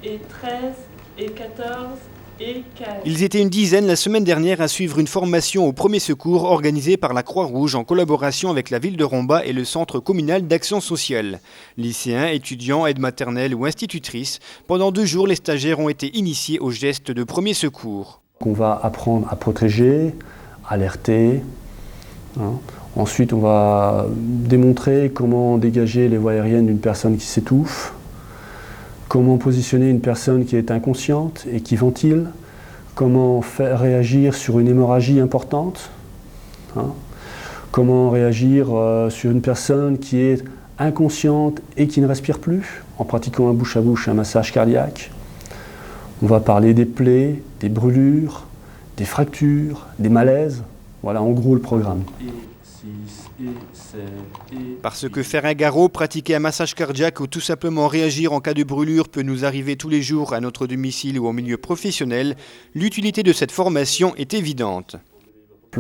et 13 et 14 et 15. Ils étaient une dizaine la semaine dernière à suivre une formation au premier secours organisée par la Croix-Rouge en collaboration avec la ville de Romba et le Centre communal d'action sociale. Lycéens, étudiants, aides maternelles ou institutrices, pendant 2 jours, les stagiaires ont été initiés aux gestes de premier secours. On va apprendre à protéger, alerter. Ensuite, on va démontrer comment dégager les voies aériennes d'une personne qui s'étouffe, comment positionner une personne qui est inconsciente et qui ventile, comment faire réagir sur une hémorragie importante, comment réagir sur une personne qui est inconsciente et qui ne respire plus, en pratiquant un bouche-à-bouche, un massage cardiaque. On va parler des plaies, des brûlures, des fractures, des malaises. Voilà en gros le programme. Parce que faire un garrot, pratiquer un massage cardiaque ou tout simplement réagir en cas de brûlure peut nous arriver tous les jours à notre domicile ou au milieu professionnel, l'utilité de cette formation est évidente.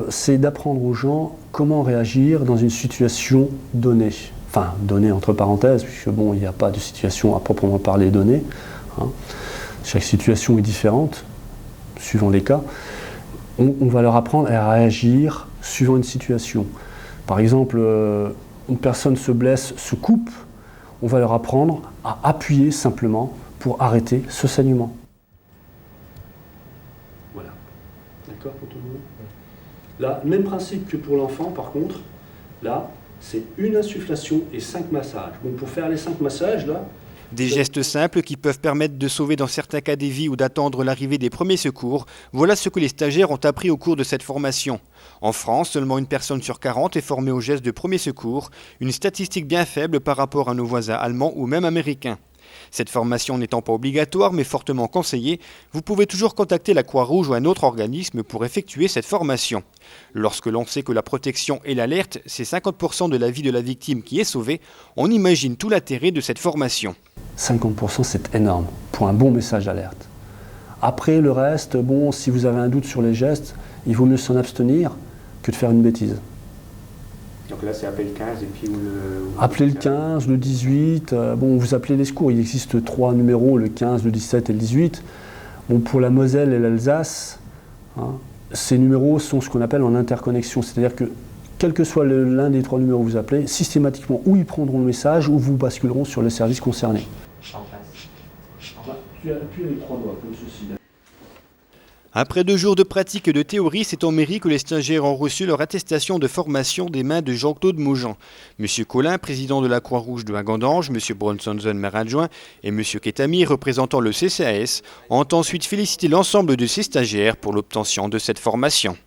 C'est d'apprendre aux gens comment réagir dans une situation donnée. Enfin, donnée entre parenthèses, puisque bon, il n'y a pas de situation à proprement parler donnée. Chaque situation est différente, suivant les cas. On va leur apprendre à réagir suivant une situation. Par exemple, une personne se blesse, se coupe, on va leur apprendre à appuyer simplement pour arrêter ce saignement. Voilà. D'accord pour tout le monde ? Là, même principe que pour l'enfant, par contre, là, c'est une insufflation et 5 massages. Bon, pour faire les 5 massages, là, des gestes simples qui peuvent permettre de sauver dans certains cas des vies ou d'attendre l'arrivée des premiers secours, voilà ce que les stagiaires ont appris au cours de cette formation. En France, seulement 1 personne sur 40 est formée aux gestes de premiers secours, une statistique bien faible par rapport à nos voisins allemands ou même américains. Cette formation n'étant pas obligatoire mais fortement conseillée, vous pouvez toujours contacter la Croix-Rouge ou un autre organisme pour effectuer cette formation. Lorsque l'on sait que la protection et l'alerte, c'est 50% de la vie de la victime qui est sauvée, on imagine tout l'intérêt de cette formation. 50% c'est énorme pour un bon message d'alerte. Après le reste, bon, si vous avez un doute sur les gestes, il vaut mieux s'en abstenir que de faire une bêtise. Donc là, c'est appeler le 15 et puis Appelez le 15, le 18, bon, vous appelez les secours. Il existe 3 numéros, le 15, le 17 et le 18. Bon, pour la Moselle et l'Alsace, ces numéros sont ce qu'on appelle en interconnexion. C'est-à-dire que, quel que soit l'un des 3 numéros que vous appelez, systématiquement, ou ils prendront le message, ou vous basculeront sur le service concerné. Tu appuies les 3 doigts, comme ceci. Après 2 jours de pratique et de théorie, c'est en mairie que les stagiaires ont reçu leur attestation de formation des mains de Jean-Claude Maujean. M. Collin, président de la Croix-Rouge de Hagandange, M. Bronsonson, maire adjoint, et M. Ketami, représentant le CCAS, ont ensuite félicité l'ensemble de ces stagiaires pour l'obtention de cette formation.